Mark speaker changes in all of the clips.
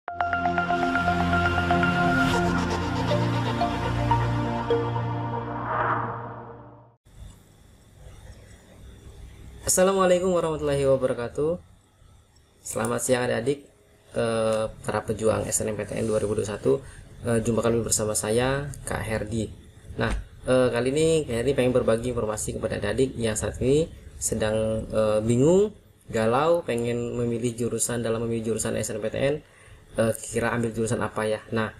Speaker 1: Assalamualaikum warahmatullahi wabarakatuh. Selamat siang adik-adik, para pejuang SNMPTN 2021. Jumpa kali bersama saya, Kak Herdi. Nah, kali ini Kak Herdi pengen berbagi informasi kepada adik-adik yang saat ini sedang bingung, galau, pengen memilih jurusan. Dalam memilih jurusan SNMPTN, kira ambil jurusan apa ya. Nah,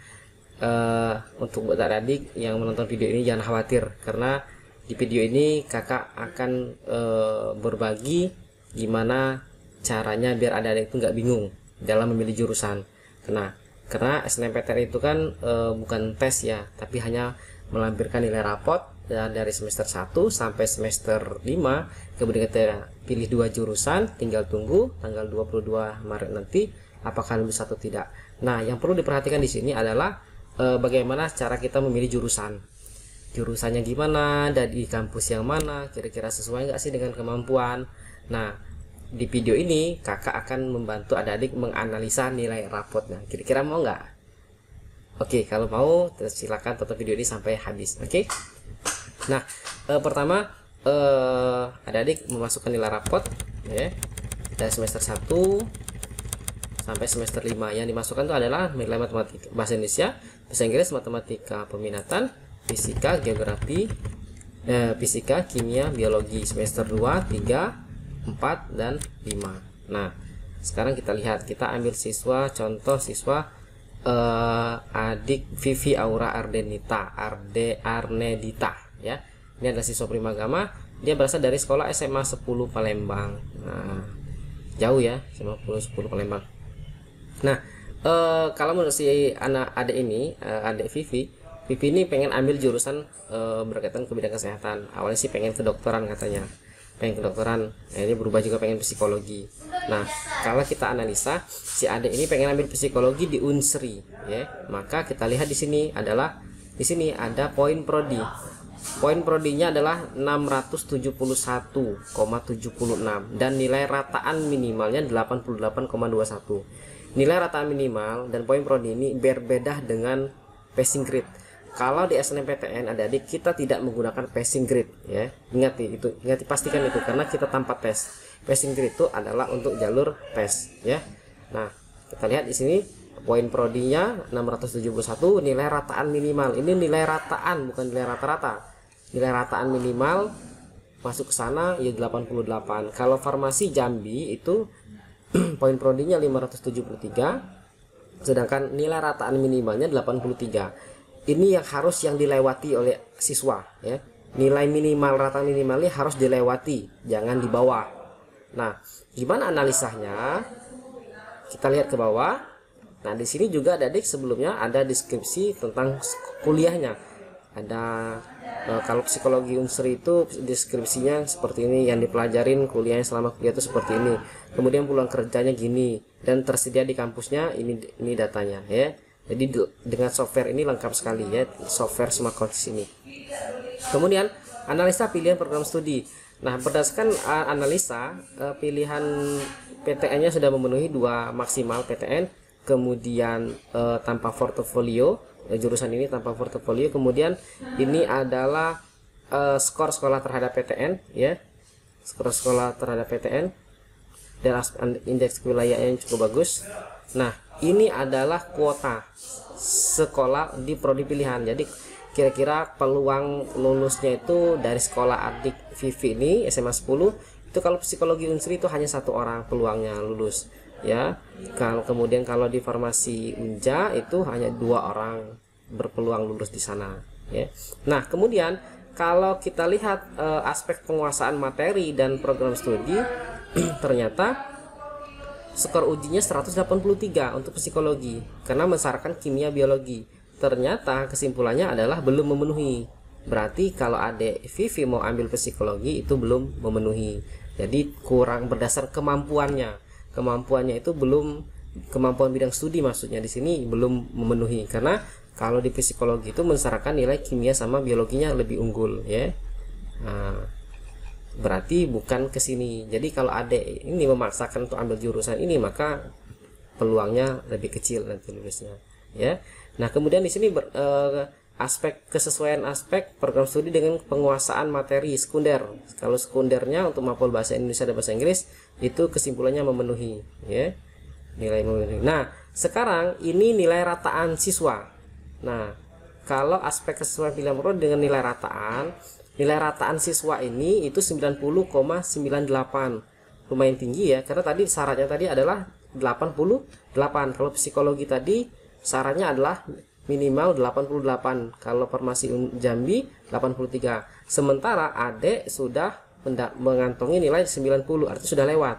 Speaker 1: untuk buat adik-adik yang menonton video ini jangan khawatir, karena di video ini kakak akan berbagi gimana caranya biar adik-adik itu nggak bingung dalam memilih jurusan. Karena SNMPTN itu kan bukan tes ya, tapi hanya melampirkan nilai rapot dari semester 1 sampai semester 5. Kemudian kita pilih 2 jurusan, tinggal tunggu tanggal 22 Maret nanti apakah lulus atau tidak. Nah, yang perlu diperhatikan di sini adalah bagaimana cara kita memilih jurusannya gimana, dan di kampus yang mana, kira-kira sesuai nggak sih dengan kemampuan. Nah, di video ini kakak akan membantu adik-adik menganalisa nilai rapotnya. Kira-kira mau nggak? Oke, kalau mau silakan tonton video ini sampai habis. Oke. Nah, pertama adik-adik memasukkan nilai rapot ya, dari semester 1 sampai semester 5. Yang dimasukkan itu adalah nilai matematika, bahasa Indonesia, bahasa Inggris, matematika peminatan, fisika, geografi, fisika, kimia, biologi semester 2, 3, 4, dan 5. Nah, sekarang kita lihat, kita ambil siswa, contoh siswa adik Vivi Aura Ardenita Arnedita ya. Ini adalah siswa Primagama, dia berasal dari sekolah SMA 10 Palembang. Nah, jauh ya, SMA 10 Palembang. Nah, kalau menurut si anak adik ini, adik Vivi ini pengen ambil jurusan berkaitan ke bidang kesehatan. Awalnya sih pengen kedokteran katanya, pengen kedokteran. Ini berubah juga pengen psikologi. Nah, kalau kita analisa, si adik ini pengen ambil psikologi di Unsri, ya. Maka kita lihat di sini adalah, di sini ada poin prodi. Poin prodinya adalah 671,76 dan nilai rataan minimalnya 88,21. Nilai rataan minimal dan poin prodi ini berbeda dengan passing grade. Kalau di SNMPTN adik-adik kita tidak menggunakan passing grade ya. Ingati pastikan itu, karena kita tanpa tes. Passing grade itu adalah untuk jalur tes ya. Nah, kita lihat di sini poin prodinya 671, nilai rataan minimal. Ini nilai rataan, bukan nilai rata-rata. Nilai rataan minimal masuk ke sana ya 88. Kalau farmasi Jambi itu poin prodinya 573, sedangkan nilai rataan minimalnya 83. Ini yang harus dilewati oleh siswa ya. Nilai minimal, rataan minimalnya harus dilewati, jangan di bawah. Nah, gimana analisanya? Kita lihat ke bawah. Nah, di sini juga adik sebelumnya ada deskripsi tentang kuliahnya. Ada kalau psikologi Unsri itu deskripsinya seperti ini, yang dipelajarin kuliahnya selama kuliah itu seperti ini. Kemudian pulang kerjanya gini, dan tersedia di kampusnya ini datanya ya. Jadi dengan software ini lengkap sekali ya, software Smart Courses ini. Kemudian analisa pilihan program studi. Nah, berdasarkan analisa pilihan PTN-nya sudah memenuhi 2 maksimal PTN, kemudian tanpa portofolio, jurusan ini tanpa portofolio. Kemudian ini adalah skor sekolah terhadap PTN ya, skor sekolah terhadap PTN dan indeks wilayahnya yang cukup bagus. Nah, ini adalah kuota sekolah di prodi pilihan. Jadi kira-kira peluang lulusnya itu dari sekolah adik Vivi ini SMA 10 itu, kalau psikologi Unsri itu hanya 1 orang peluangnya lulus ya. Kemudian kalau di farmasi Unja itu hanya 2 orang berpeluang lulus di sana ya. Nah, kemudian kalau kita lihat aspek penguasaan materi dan program studi ternyata skor ujinya 183 untuk psikologi karena mensyaratkan kimia biologi. Ternyata kesimpulannya adalah belum memenuhi. Berarti kalau adik Vivi mau ambil psikologi itu belum memenuhi. Jadi kurang berdasar kemampuannya. Kemampuannya itu belum, kemampuan bidang studi maksudnya di sini belum memenuhi, karena kalau di psikologi itu mensyaratkan nilai kimia sama biologinya lebih unggul ya. Nah, berarti bukan ke sini. Jadi kalau adik ini memaksakan untuk ambil jurusan ini, maka peluangnya lebih kecil nanti lulusnya ya. Nah kemudian di sini aspek kesesuaian aspek program studi dengan penguasaan materi sekunder. Kalau sekundernya untuk mapel bahasa Indonesia dan bahasa Inggris itu kesimpulannya memenuhi ya, nilai memenuhi. Nah sekarang ini nilai rataan siswa. Nah kalau aspek kesesuaian pilihan prodi dengan nilai rataan siswa ini itu 90,98, lumayan tinggi ya, karena tadi syaratnya tadi adalah 88. Kalau psikologi tadi syaratnya adalah minimal 88, kalau Farmasi Jambi 83. Sementara adik sudah mengantongi nilai 90, artinya sudah lewat.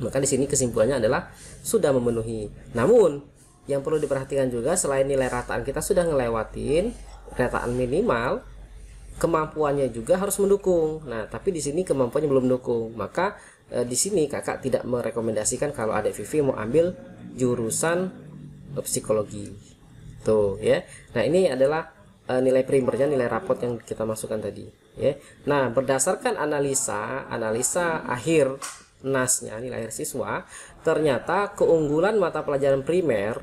Speaker 1: Maka di sini kesimpulannya adalah sudah memenuhi. Namun yang perlu diperhatikan juga, selain nilai rataan kita sudah ngelewatin rataan minimal, kemampuannya juga harus mendukung. Nah, tapi di sini kemampuannya belum mendukung. Maka di sini kakak tidak merekomendasikan kalau adik Vivi mau ambil jurusan psikologi. Tuh ya. Nah, ini adalah nilai primernya, nilai rapot yang kita masukkan tadi, ya. Nah, berdasarkan analisa akhir NAS-nya, nilai akhir siswa, ternyata keunggulan mata pelajaran primer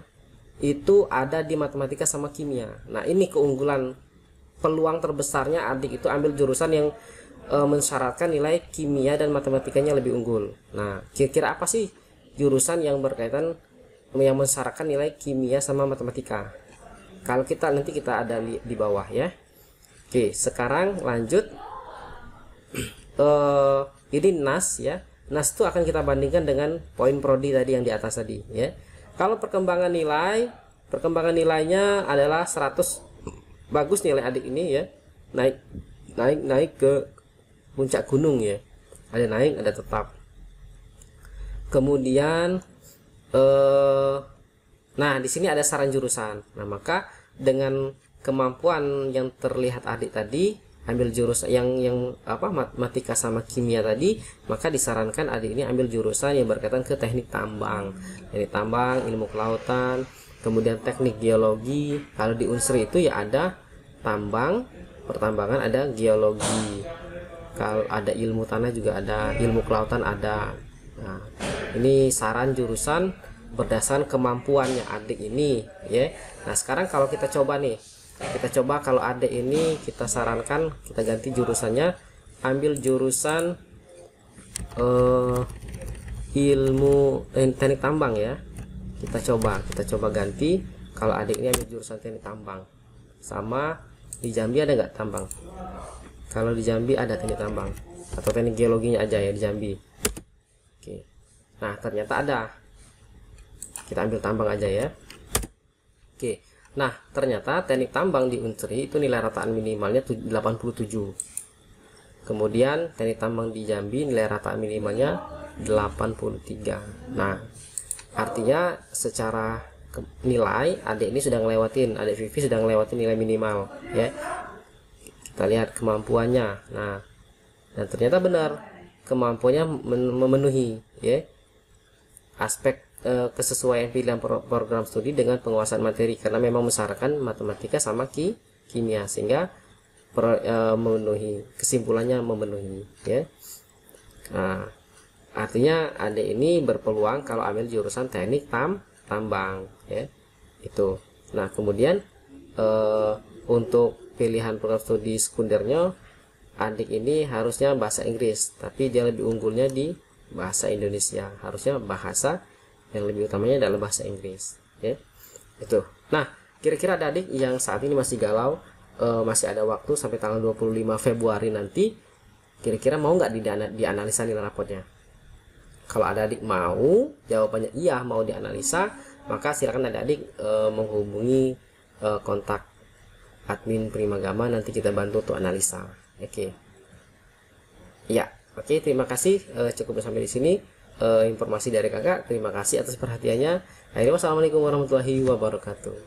Speaker 1: itu ada di matematika sama kimia. Nah, ini keunggulan, peluang terbesarnya adik itu ambil jurusan yang mensyaratkan nilai kimia dan matematikanya lebih unggul. Nah, kira-kira apa sih jurusan yang berkaitan yang mensyaratkan nilai kimia sama matematika? Kalau kita nanti kita ada di bawah ya. Oke, sekarang lanjut. Ini NAS ya. NAS itu akan kita bandingkan dengan poin prodi tadi yang di atas tadi ya. Kalau perkembangan nilainya adalah 100, bagus nilai adik ini ya. Naik ke puncak gunung ya. Ada naik, ada tetap. Kemudian nah di sini ada saran jurusan. Nah, maka dengan kemampuan yang terlihat adik tadi ambil jurusan yang matematika sama kimia tadi, maka disarankan adik ini ambil jurusan yang berkaitan ke teknik tambang, ilmu kelautan, kemudian teknik geologi. Kalau di Unsri itu ya ada tambang, pertambangan, ada geologi. Kalau ada ilmu tanah juga ada, ilmu kelautan ada. Nah, ini saran jurusan berdasarkan kemampuannya adik ini ya. Nah, sekarang kalau kita coba kalau adik ini kita sarankan kita ganti jurusannya, ambil jurusan ilmu teknik tambang ya. Kita coba ganti. Kalau adik ini ambil jurusan teknik tambang, sama di Jambi ada nggak tambang? Kalau di Jambi ada teknik tambang, atau teknik geologinya aja ya di Jambi. Oke, nah ternyata ada. Kita ambil tambang aja ya. Oke, nah ternyata teknik tambang di Unsri itu nilai rataan minimalnya 87. Kemudian teknik tambang di Jambi nilai rataan minimalnya 83. Nah, artinya secara nilai adik ini sudah ngelewatin, adik Vivi sudah ngelewatin nilai minimal ya. Kita lihat kemampuannya. Nah, dan ternyata benar kemampuannya memenuhi ya aspek kesesuaian pilihan program studi dengan penguasaan materi, karena memang mensyaratkan matematika sama kimia, sehingga memenuhi, kesimpulannya memenuhi ya. Nah, artinya adik ini berpeluang kalau ambil jurusan teknik tambang ya itu. Nah, kemudian untuk pilihan program studi sekundernya adik ini harusnya bahasa Inggris, tapi dia lebih unggulnya di bahasa Indonesia, harusnya bahasa yang lebih utamanya adalah bahasa Inggris ya itu. Nah, kira-kira adik yang saat ini masih galau, masih ada waktu sampai tanggal 25 Februari nanti, kira-kira mau nggak dianalisa nilai rapotnya? Kalau ada adik mau, jawabannya iya, mau dianalisa, maka silakan adik menghubungi kontak admin Primagama, nanti kita bantu untuk analisa. Oke. Ya, oke, terima kasih, cukup sampai di sini informasi dari kakak. Terima kasih atas perhatiannya. Akhirnya wassalamualaikum warahmatullahi wabarakatuh.